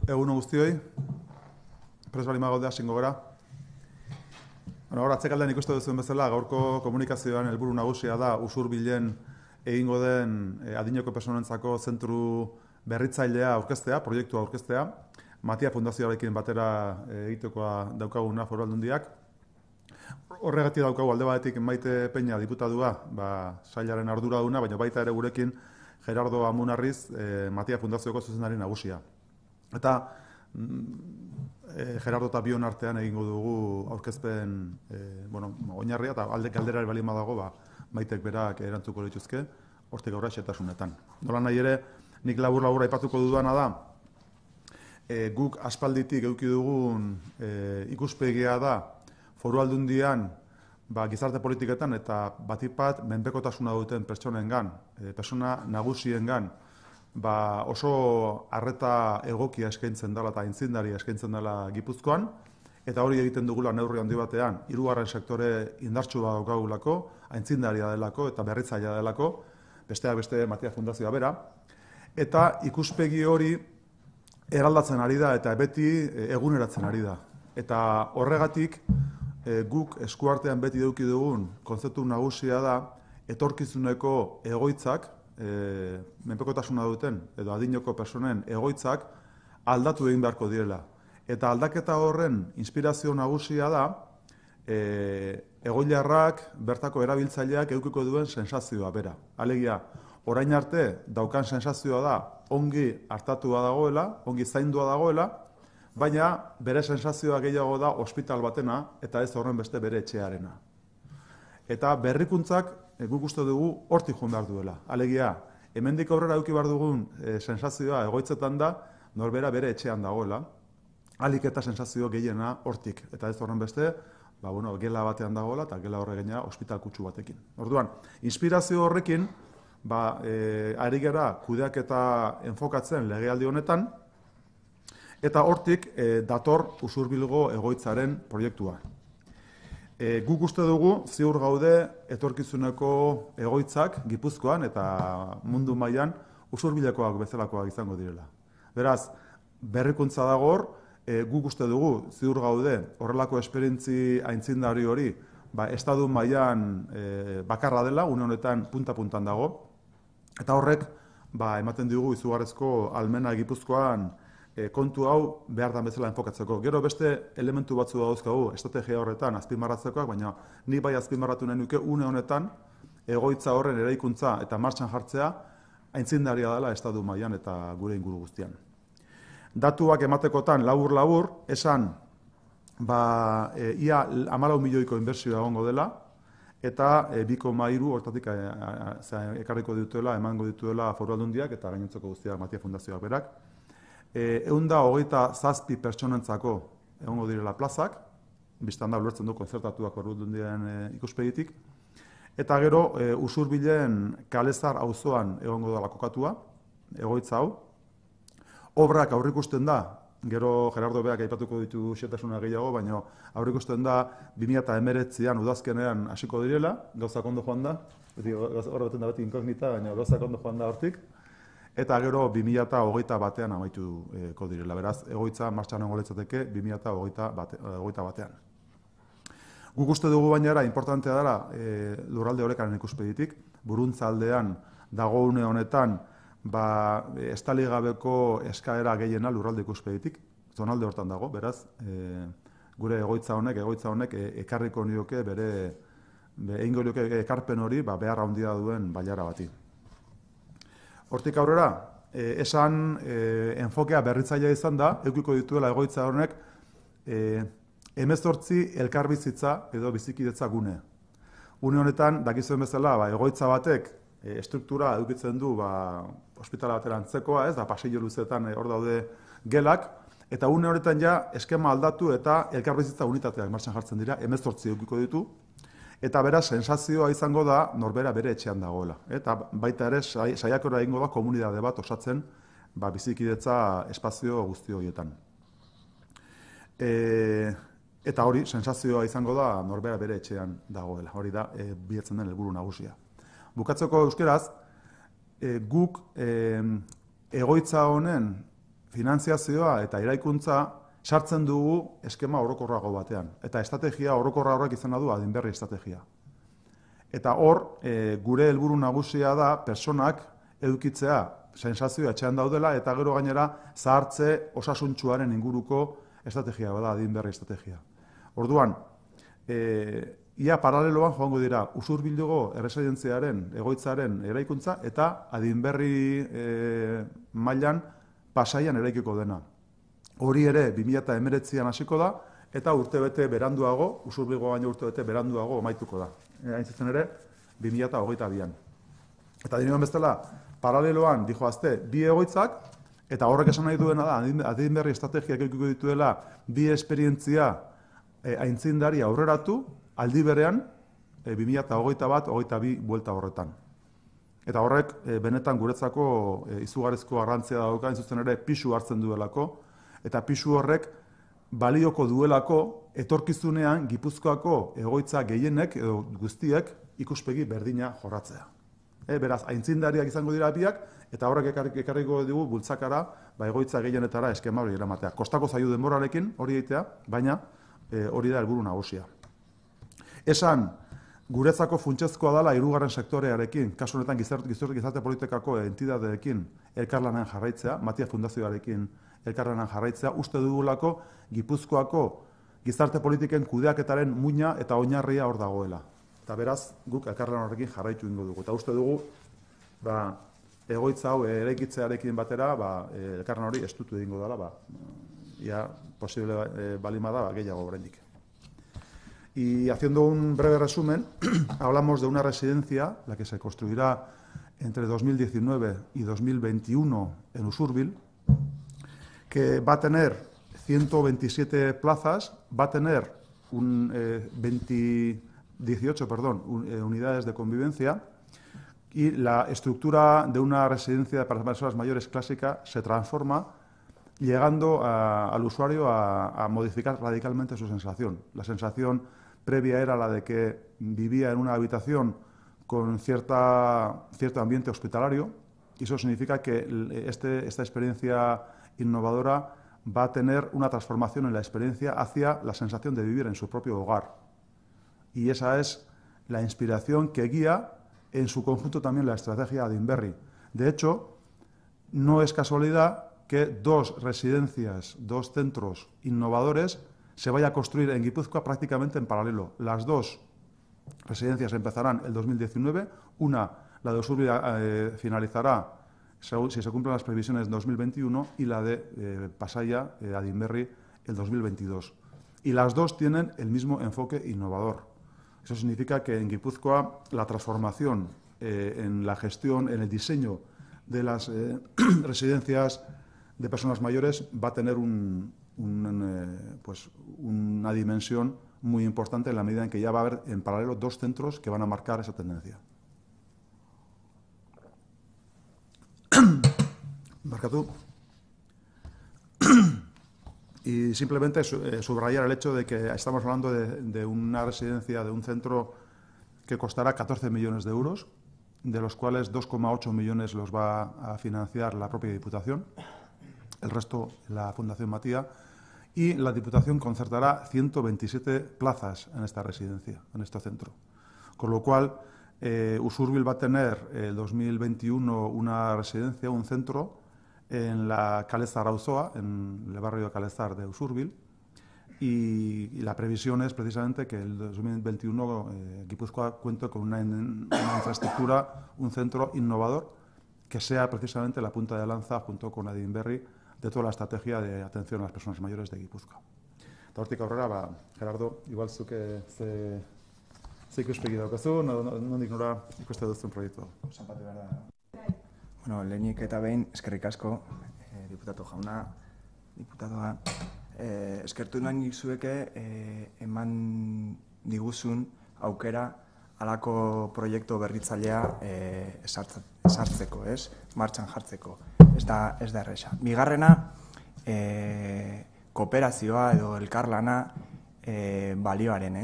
Egun guztioi, prest bali magaude hasingo gara. Hor, atzekaldean ikusten duzuen bezala, gaurko komunikazioan helburu nagusia da usurbilen egingo den adineko personentzako zentru berritzailea aurkeztea, proiektua aurkeztea, Matia Fundazioarekin batera egitekoa daukaguna Foru Aldundiak. Horregatik daukagu alde batetik Maite Peña diputadua, sailaren arduraduna, baina baita ere gurekin Gerardo Amunarriz, Matia Fundazioko zuzendari nagusia. Eta Gerardo eta bion artean egingo dugu aurkezpen oinarria, eta alde galderari bali badago, Maitek berak erantzuko dituzke, hortik aurra xetasunetan. Nola nahi ere, nik labur-labur aipatuko dudana da, guk aspalditik eduki dugun ikuspegia da Foru Aldundian gizarte politiketan eta batipat menpekotasuna duten pertsonengan, pertsona nagusiengan, oso arreta egokia eskaintzen dela eta aitzindaria eskaintzen dela Gipuzkoan, eta hori egiten dugula neurri handi batean, hirugarren sektore indartsu bat daukagulako, aitzindaria delako eta berritzailea delako, besteak beste Matia Fundazioa bera, eta ikuspegi hori eraldatzen ari da eta beti eguneratzen ari da. Eta horregatik guk eskuartean beti eduki dugun kontzeptu nagusia da etorkizuneko egoitzak, menpekotasuna duten edo adineko personen egoitzak aldatu egin beharko direla. Eta aldaketa horren inspirazio nagusia da egoilarrak, bertako erabiltzaileak edukiko duen sensazioa bera. Alegia, orain arte daukan sensazioa da ongi hartatua dagoela, ongi zaindua dagoela, baina bere sensazioa gehiago da ospital batena eta ez horren beste bere etxearena. Eta berrikuntzak guk uste dugu hortik joan behar duela. Alegia, hemendik aurrera eduki behar dugun sensazioa egoitzetan da norbera bere etxean dagoela, alik eta sensazio gehiena hortik. Eta ez horren beste, gela batean dagoela eta gela horre gainera ospital kutsu batekin. Orduan, inspirazio horrekin, ari gara kudeaketa enfokatzen legealdi honetan, eta hortik dator Usurbilgo egoitzaren proiektua. Guk uste dugu, ziur gaude, etorkizuneko egoitzak Gipuzkoan eta mundu mailan Usurbilekoak bezalakoak izango direla. Beraz, berrikuntza dago hor, guk uste dugu, ziur gaude, horrelako esperientzi aintzindari hori, estadu mailan bakarra dela, une honetan punta-puntan dago, eta horrek, ematen digu izugarrizko almena Gipuzkoan kontu hau behar dan bezala enfokatzeko. Gero beste elementu batzu dauzkagu estrategia horretan azpimarratzekoak, baina nik bai azpimarratu nahi nuke une honetan egoitza horren eraikuntza eta martxan jartzea aitzindaria dela estatu mailan eta gure inguru guztian. Datuak ematekotan labur-labur esan ia 14 milioiko inbertsioa egongo dela eta 2,3 hortatik ekarriko dituela, emango dituela Foru Aldundiak eta gainontzeko guztiak Matia Fundazioak berak. 127 pertsonentzako egongo direla plazak, bistan da ulertzen du kontzertatuak Foru Aldundiaren ikuspegitik, eta gero Usurbilen Kalezar auzoan egongo dela kokatua, egoitza hau. Obrak aurrikusten da, gero Gerardo beak aipatuko ditu xetasuna gehiago, baina aurrikusten da 2019an udazkenean hasiko direla, gauzak ondo joan da, hor beten da beti inkognita, baina gauzak ondo joan da hortik, eta gero 2021an amaituko direla. Beraz, egoitza martxan egongo litzateke 2021 batean. Guk uste dugu baina importantea dela lurralde orekaren ikuspegitik, Buruntza aldean dago une honetan estali gabeko eskaera gehiena lurralde ikuspegitik, zonalde hortan dago, beraz, gure egoitza honek ekarriko nioke egingo nioke ekarpen hori behar handia duen bailara bati. Hortik aurrera, esan enfokea berritzailea izan da, edukiko dituela egoitza honek 18 elkarbizitza edo bizikidetza gune. Une honetan, dakizuen bezala, egoitza batek estruktura edukitzen du ospitala batera antzekoa, pasillo luzetan hor daude gelak, eta une honetan eskema aldatu eta elkarbizitza unitateak martxan jartzen dira, 18 edukiko ditu, eta beraz, sensazioa izango da norbera bere etxean dagoela. Eta baita ere, saiakora egingo da komunitate bat osatzen bizikidetza espazio guzti horietan. Eta hori, sensazioa izango da norbera bere etxean dagoela. Hori da, bilatzen den helburu nagusia. Bukatzeko euskeraz, guk egoitza honen finantziazioa eta eraikuntza sartzen dugu eskema orokorrago batean. Eta estrategia orokorra horrek izena du adinberri estrategia. Eta hor, gure helburu nagusia da personak edukitzea sensazioa etxean daudela eta gero gainera zahartze osasuntsuaren inguruko estrategia bada adinberri estrategia. Orduan, ia paraleloan joango dira Usurbilduko erresidentziaren egoitzaren eraikuntza eta adinberri mailan Pasaian eraikiko dena. Hori ere 2019an hasiko da eta urtebete beranduago, Usurbilgo baino urtebete beranduago amaituko da. Hain zuzen ere 2022an. Eta dinoen bezala, paraleloan dijoazte bi egoitzak eta horrek esan nahi duena da adinberri estrategiak edukiko dituela bi esperientzia aintzindari aurreratu aldi berean 2021-22 buelta horretan. Eta horrek benetan guretzako izugarrizko garrantzia dauka, zuzen ere pisu hartzen duelako, eta pisu horrek balioko duelako etorkizunean Gipuzkoako egoitza gehienek edo guztiek ikuspegi berdina jorratzea. Beraz, aintzindariak izango dira biak, eta horrek ekarriko dugu bultzakara egoitza gehienetara eskema hori eramatea. Kostako zaio denborarekin hori egitea, baina hori da helburu nagusia. Esan, guretzako funtsezkoa dela hirugarren sektorearekin, kasu honetan gizarte politikako entidadeekin elkarlanean jarraitzea, Matia Fundazioarekin elkarlanean jarraitzea, uste dugulako Gipuzkoako gizarte politiken kudeaketaren muina eta oinarria hor dagoela. Eta beraz, guk elkarlan horrekin jarraitu ingo dugu. Eta uste dugu, egoitza hau eraikitzearekin batera, elkarlan hori estutu egingo dela, ia posible balima da gehiago oraindik. Y haciendo un breve resumen, hablamos de una residencia, la que se construirá entre 2019 y 2021 en Usurbil, que va a tener 127 plazas, va a tener 18 unidades de convivencia y la estructura de una residencia para personas mayores clásica se transforma llegando al usuario a modificar radicalmente su sensación. La sensación previa era la de que vivía en una habitación con cierto ambiente hospitalario y eso significa que esta experiencia innovadora va a tener una transformación en la experiencia hacia la sensación de vivir en su propio hogar. Y esa es la inspiración que guía en su conjunto también la estrategia Adinberri. De hecho, no es casualidad que dos residencias, dos centros innovadores se vaya a construir en Guipúzcoa prácticamente en paralelo. Las dos residencias empezarán el 2019, una, la de Usurbil, finalizará, si se cumplen las previsiones, en 2021 y la de Pasaia, Adinberri, el 2022. Y las dos tienen el mismo enfoque innovador. Eso significa que en Guipúzcoa la transformación en la gestión, en el diseño de las residencias de personas mayores va a tener una dimensión muy importante en la medida en que ya va a haber en paralelo dos centros que van a marcar esa tendencia. Marcatú. Y simplemente subrayar el hecho de que estamos hablando de una residencia, de un centro que costará 14 millones de euros, de los cuales 2,8 millones los va a financiar la propia Diputación, el resto la Fundación Matía, y la Diputación concertará 127 plazas en esta residencia, en este centro. Con lo cual, Usurbil va a tener el 2021 una residencia, un centro, en la Calezar Auzoa, en el barrio de Calezar de Usurbil, y la previsión es precisamente que el 2021 Guipúzcoa cuente con una infraestructura, un centro innovador, que sea precisamente la punta de lanza, junto con Adinberri, de toda la estrategia de atención a las personas mayores de Guipúzcoa. Eta hortik aurrera, Gerardo, igual zuke ze ikuspegi daukazu, nondik nora ikuste duzun proiektu. Zapatu behar da. Bueno, lehenik eta behin, eskerrik asko, diputatu jauna, diputatoa, eskertu nahi zueke eman diguzun aukera halako proiektu berritzailea esartzeko, martxan jartzeko. Ez da erresa. Bigarrena, kooperazioa edo elkarlana balioaren,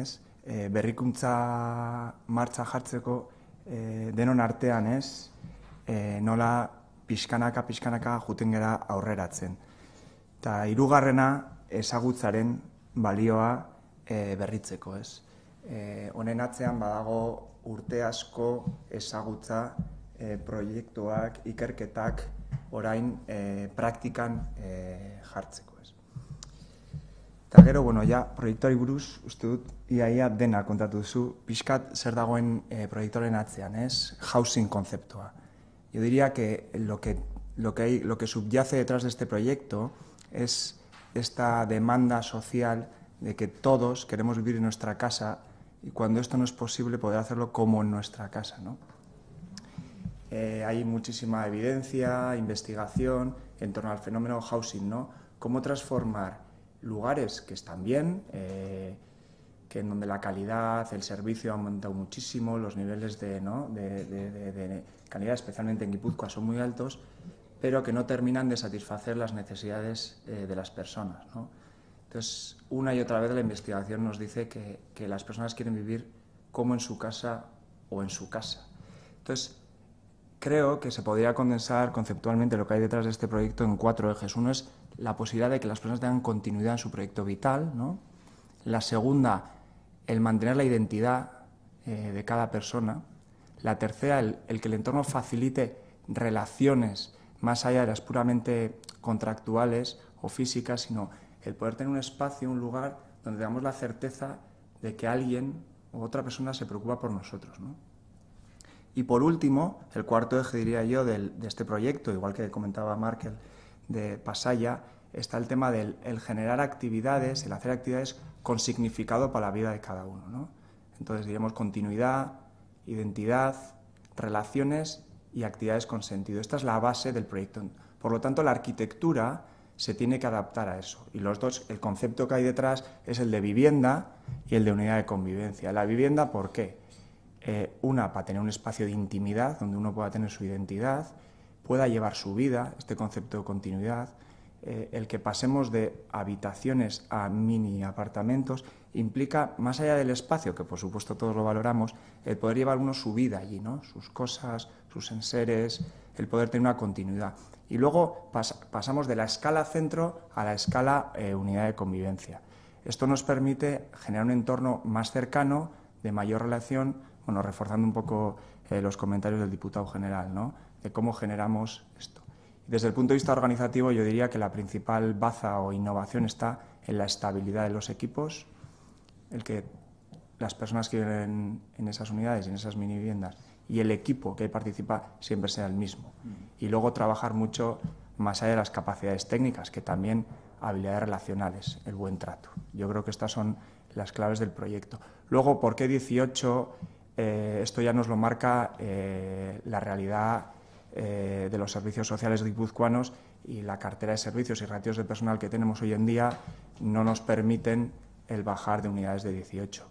berrikuntza martxan jartzeko denon artean, nola pixkanaka juten gera aurreratzen. Eta hirugarrena ezagutzaren balioa berritzeko, ez? Honen atzean badago urte asko ezagutza proiektuak, ikerketak orain praktikan jartzeko, ez? Eta gero, bueno, ja, proiektuari buruz, uste dut, ia dena kontatu duzu, pixkat zer dagoen proiektuaren atzean, ez? Housing konzeptua. Yo diría que lo que subyace detrás de este proyecto es esta demanda social de que todos queremos vivir en nuestra casa y cuando esto no es posible poder hacerlo como en nuestra casa, ¿no? Hay muchísima evidencia, investigación en torno al fenómeno housing, ¿no? Cómo transformar lugares que están bien, que en donde la calidad, el servicio ha aumentado muchísimo, los niveles de calidad, especialmente en Guipúzcoa, son muy altos, pero que no terminan de satisfacer las necesidades de las personas, ¿no? Entonces, una y otra vez la investigación nos dice que las personas quieren vivir como en su casa o en su casa. Entonces, creo que se podría condensar conceptualmente lo que hay detrás de este proyecto en 4 ejes. Uno es la posibilidad de que las personas tengan continuidad en su proyecto vital, ¿no? La segunda, el mantener la identidad de cada persona. La tercera, el que el entorno facilite relaciones más allá de las puramente contractuales o físicas, sino el poder tener un espacio, un lugar donde tengamos la certeza de que alguien o otra persona se preocupa por nosotros, ¿no? Y por último, el cuarto eje, diría yo, de este proyecto, igual que comentaba Markel de Pasaya, está el tema del generar actividades, el hacer actividades con significado para la vida de cada uno, ¿no? Entonces, diríamos continuidad, identidad, relaciones y actividades con sentido. Esta es la base del proyecto. Por lo tanto, la arquitectura se tiene que adaptar a eso. Y los dos, el concepto que hay detrás es el de vivienda y el de unidad de convivencia. La vivienda, ¿por qué? Una, para tener un espacio de intimidad donde uno pueda tener su identidad, pueda llevar su vida, este concepto de continuidad. El que pasemos de habitaciones a mini apartamentos implica, más allá del espacio, que por supuesto todos lo valoramos, el poder llevar uno su vida allí, ¿no? Sus cosas, sus enseres, el poder tener una continuidad. Y luego pasamos de la escala centro a la escala unidad de convivencia. Esto nos permite generar un entorno más cercano, de mayor relación, bueno, reforzando un poco los comentarios del diputado general, ¿no? De cómo generamos esto. Desde el punto de vista organizativo, yo diría que la principal baza o innovación está en la estabilidad de los equipos, el que las personas que viven en esas unidades y en esas mini viviendas y el equipo que participa siempre sea el mismo. Y luego trabajar mucho más allá de las capacidades técnicas, que también habilidades relacionales, el buen trato. Yo creo que estas son las claves del proyecto. Luego, ¿por qué 18? Esto ya nos lo marca la realidad de los servicios sociales guipuzcoanos y la cartera de servicios y ratios de personal que tenemos hoy en día no nos permiten el bajar de unidades de 18.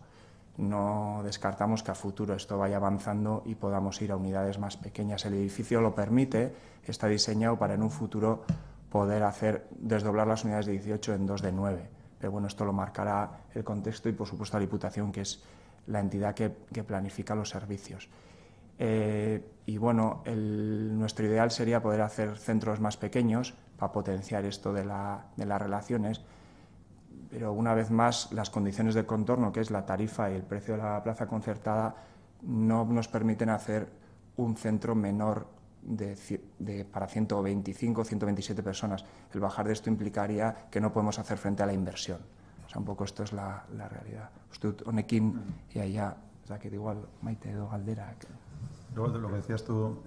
No descartamos que a futuro esto vaya avanzando y podamos ir a unidades más pequeñas. El edificio lo permite, está diseñado para en un futuro poder desdoblar las unidades de 18 en 2 de 9. Pero bueno, esto lo marcará el contexto y por supuesto la Diputación, que es la entidad que planifica los servicios. Y bueno, nuestro ideal sería poder hacer centros más pequeños para potenciar esto de las relaciones, pero una vez más las condiciones de contorno, que es la tarifa y el precio de la plaza concertada, no nos permiten hacer un centro menor para 125, 127 personas. El bajar de esto implicaría que no podemos hacer frente a la inversión. O sea, un poco esto es la realidad. Usted, honekin, y allá, o sea, que igual, maite edo galdera. Luego, de lo que decías tú,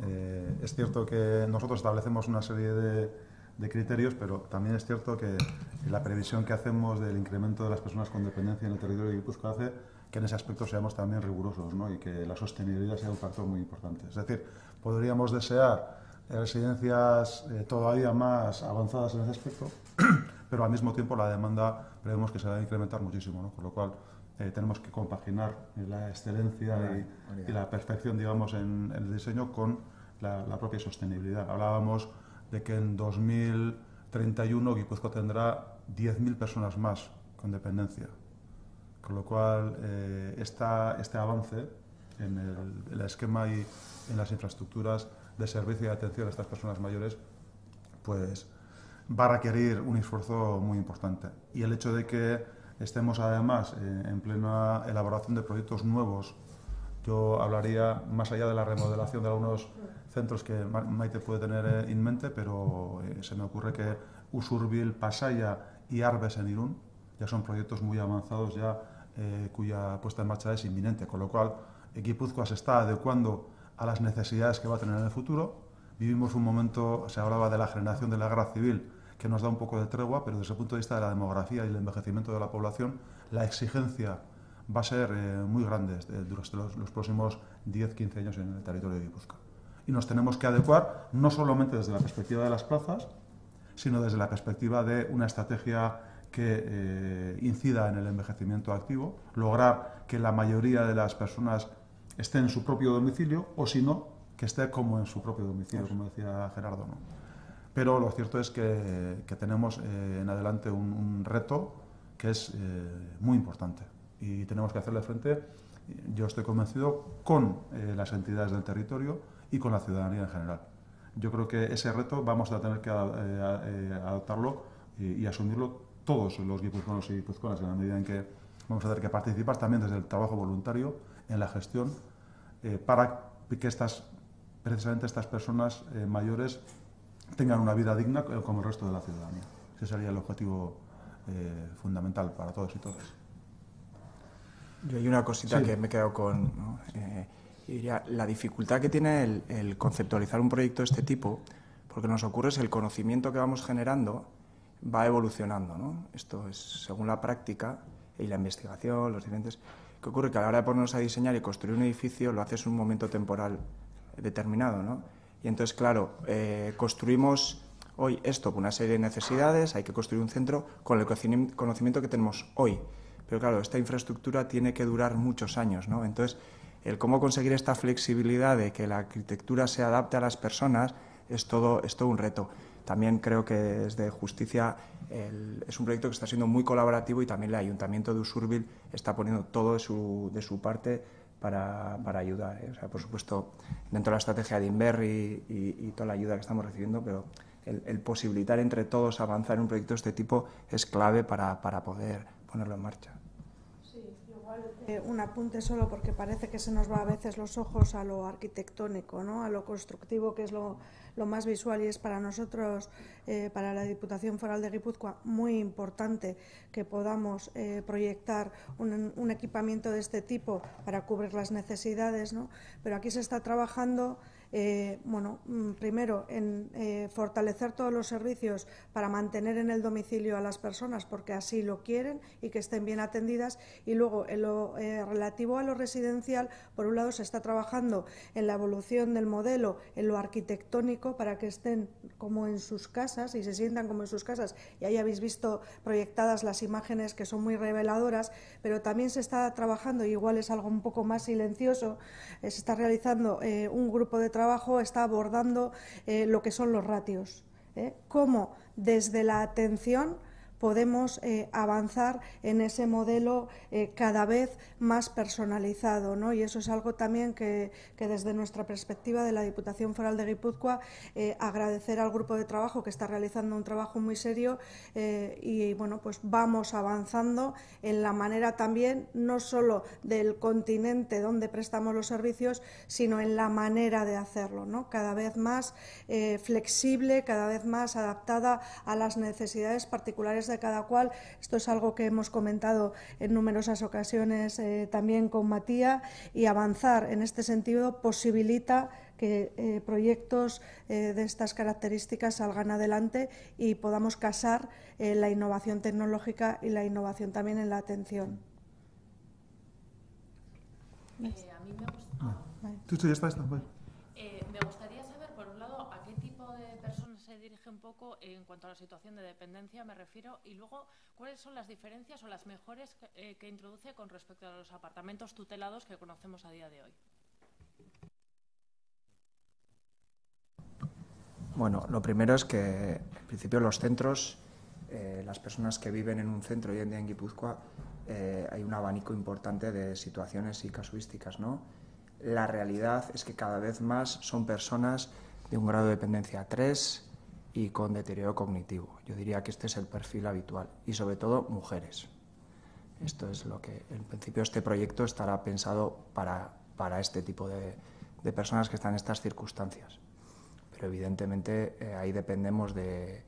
es cierto que nosotros establecemos una serie de criterios, pero también es cierto que la previsión que hacemos del incremento de las personas con dependencia en el territorio de Guipúzcoa hace que en ese aspecto seamos también rigurosos, ¿no? Y que la sostenibilidad sea un factor muy importante. Es decir, podríamos desear residencias todavía más avanzadas en ese aspecto, pero al mismo tiempo la demanda prevemos que se va a incrementar muchísimo, ¿no? Con lo cual tenemos que compaginar la excelencia y la perfección, digamos, en el diseño con la propia sostenibilidad. Hablábamos de que en 2031 Guipúzcoa tendrá 10.000 personas más con dependencia. Con lo cual, este avance en el esquema y en las infraestructuras de servicio y de atención a estas personas mayores, pues va a requerir un esfuerzo muy importante. Y el hecho de que estemos además en plena elaboración de proyectos nuevos, yo hablaría más allá de la remodelación de algunos centros que Maite puede tener en mente, pero se me ocurre que Usurbil, Pasaia y Arbes en Irún ya son proyectos muy avanzados ya cuya puesta en marcha es inminente, con lo cual Guipúzcoa se está adecuando a las necesidades que va a tener en el futuro. Vivimos un momento, se hablaba de la generación de la guerra civil, que nos da un poco de tregua, pero desde el punto de vista de la demografía y el envejecimiento de la población, la exigencia va a ser muy grande durante los próximos 10-15 años en el territorio de Guipúzcoa. Y nos tenemos que adecuar no solamente desde la perspectiva de las plazas, sino desde la perspectiva de una estrategia que incida en el envejecimiento activo, lograr que la mayoría de las personas estén en su propio domicilio o, si no, que esté como en su propio domicilio, como decía Gerardo, ¿no? Pero lo cierto es que tenemos en adelante un reto que es muy importante y tenemos que hacerle frente, yo estoy convencido, con las entidades del territorio y con la ciudadanía en general. Yo creo que ese reto vamos a tener que adoptarlo y asumirlo todos los guipuzcoanos y guipuzcoanas en la medida en que vamos a tener que participar también desde el trabajo voluntario en la gestión para que precisamente estas personas mayores tengan una vida digna como el resto de la ciudadanía. Ese sería el objetivo fundamental para todos y todas. Yo hay una cosita Sí. que me he quedado con, ¿no? Yo diría, la dificultad que tiene el conceptualizar un proyecto de este tipo, porque nos ocurre es el conocimiento que vamos generando va evolucionando, ¿no? Esto es según la práctica y la investigación, los diferentes... ¿Qué ocurre? Que a la hora de ponernos a diseñar y construir un edificio lo haces en un momento temporal determinado, ¿no? Y entonces, claro, construimos hoy esto con una serie de necesidades, hay que construir un centro con el conocimiento que tenemos hoy. Pero claro, esta infraestructura tiene que durar muchos años, ¿no? Entonces, el cómo conseguir esta flexibilidad de que la arquitectura se adapte a las personas es todo un reto. También creo que desde Justicia es un proyecto que está siendo muy colaborativo y también el Ayuntamiento de Usurbil está poniendo todo de su parte para ayudar, ¿eh? O sea, por supuesto, dentro de la estrategia de Inverri y toda la ayuda que estamos recibiendo, pero el posibilitar entre todos avanzar en un proyecto de este tipo es clave para poder ponerlo en marcha. Un apunte solo porque parece que se nos va a veces los ojos a lo arquitectónico, ¿no? A lo constructivo, que es lo más visual, y es para nosotros, para la Diputación Foral de Guipúzcoa, muy importante que podamos proyectar un equipamiento de este tipo para cubrir las necesidades, ¿no? Pero aquí se está trabajando primero en fortalecer todos los servicios para mantener en el domicilio a las personas porque así lo quieren y que estén bien atendidas, y luego en lo relativo a lo residencial, por un lado se está trabajando en la evolución del modelo, en lo arquitectónico, para que estén como en sus casas y se sientan como en sus casas, y ahí habéis visto proyectadas las imágenes que son muy reveladoras, pero también se está trabajando, y igual es algo un poco más silencioso, se está realizando un grupo de trabajo, está abordando lo que son los ratios, cómo desde la atención podemos avanzar en ese modelo cada vez más personalizado, ¿no? Y eso es algo también que desde nuestra perspectiva de la Diputación Foral de Guipúzcoa agradecer al grupo de trabajo que está realizando un trabajo muy serio y bueno, pues vamos avanzando en la manera también no solo del continente donde prestamos los servicios, sino en la manera de hacerlo, ¿no? Cada vez más flexible, cada vez más adaptada a las necesidades particulares de cada cual. Esto es algo que hemos comentado en numerosas ocasiones también con Matías, y avanzar en este sentido posibilita que proyectos de estas características salgan adelante y podamos casar la innovación tecnológica y la innovación también en la atención. A mí me gusta... Sí, ya está. Vale. Me gustaría saber, por un lado, a qué tipo de personas se dirige un poco en cuanto a la situación de dependencia, me refiero, y luego, cuáles son las diferencias o las mejores que introduce con respecto a los apartamentos tutelados que conocemos a día de hoy. Bueno, lo primero es que, en principio, los centros, las personas que viven en un centro hoy en día en Guipúzcoa, hay un abanico importante de situaciones y casuísticas, ¿no? La realidad es que cada vez más son personas de un grado de dependencia 3 y con deterioro cognitivo. Yo diría que este es el perfil habitual y sobre todo mujeres. Esto es lo que, en principio, este proyecto estará pensado para este tipo de personas que están en estas circunstancias. Pero evidentemente ahí dependemos de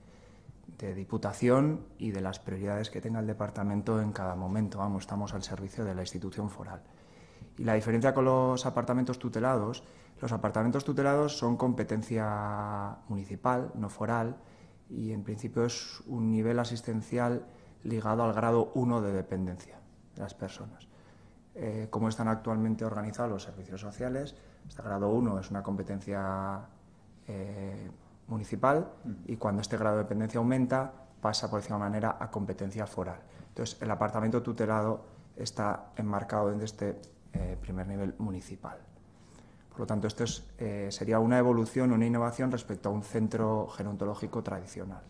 Diputación y de las prioridades que tenga el departamento en cada momento. Vamos, estamos al servicio de la institución foral. Y la diferencia con los apartamentos tutelados son competencia municipal, no foral, y en principio es un nivel asistencial ligado al grado 1 de dependencia de las personas. Cómo están actualmente organizados los servicios sociales, este grado 1 es una competencia municipal y cuando este grado de dependencia aumenta pasa, por decirlo de una manera, a competencia foral. Entonces, el apartamento tutelado está enmarcado en este primer nivel municipal. Por lo tanto, esto sería una evolución, una innovación respecto a un centro gerontológico tradicional.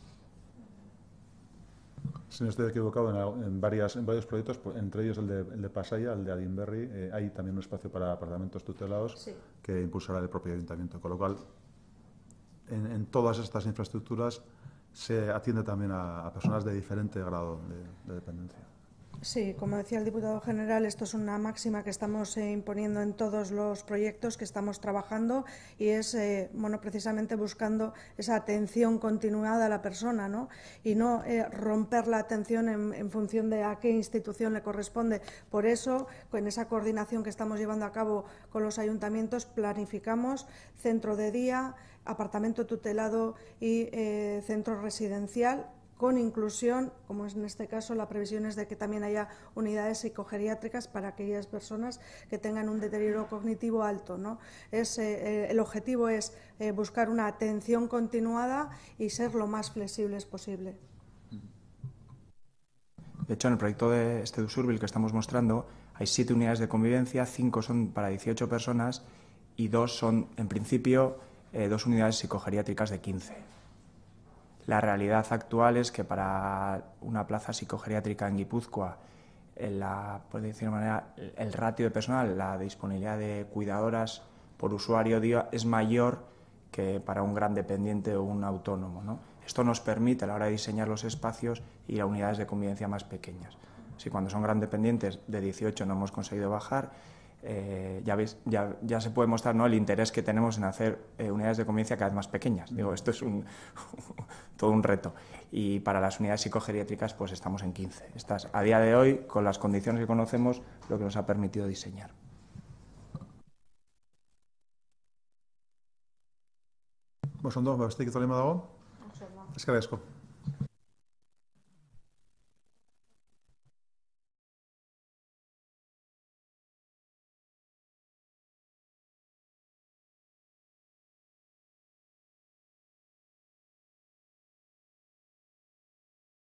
Si no estoy equivocado, en varios proyectos, entre ellos el de Pasaia, el de Adinberri, hay también un espacio para apartamentos tutelados sí, que impulsará el propio ayuntamiento. Con lo cual, en todas estas infraestructuras se atiende también a personas de diferente grado de dependencia. Sí, como decía el diputado general, esto es una máxima que estamos imponiendo en todos los proyectos que estamos trabajando y es precisamente buscando esa atención continuada a la persona, ¿no? Y no romper la atención en función de a qué institución le corresponde. Por eso, con esa coordinación que estamos llevando a cabo con los ayuntamientos, planificamos centro de día, apartamento tutelado y centro residencial, con inclusión, como es en este caso, la previsión es de que también haya unidades psicogeriátricas para aquellas personas que tengan un deterioro cognitivo alto, ¿no? El objetivo es buscar una atención continuada y ser lo más flexibles posible. De hecho, en el proyecto de este de Usurbil que estamos mostrando, hay 7 unidades de convivencia, 5 son para 18 personas y 2 son, en principio, 2 unidades psicogeriátricas de 15. La realidad actual es que para una plaza psicogeriátrica en Guipúzcoa, por decir de una manera, el ratio de personal, la disponibilidad de cuidadoras por usuario día es mayor que para un gran dependiente o un autónomo, ¿no? Esto nos permite a la hora de diseñar los espacios ir a unidades de convivencia más pequeñas. Si cuando son gran dependientes de 18 no hemos conseguido bajar, ya se puede mostrar, ¿no?, el interés que tenemos en hacer unidades de convivencia cada vez más pequeñas. Digo, esto es todo un reto. Y para las unidades psicogeriátricas pues estamos en 15. Estas, a día de hoy, con las condiciones que conocemos, lo que nos ha permitido diseñar. Oso ondo, besterik ez dago? Eskerrik asko.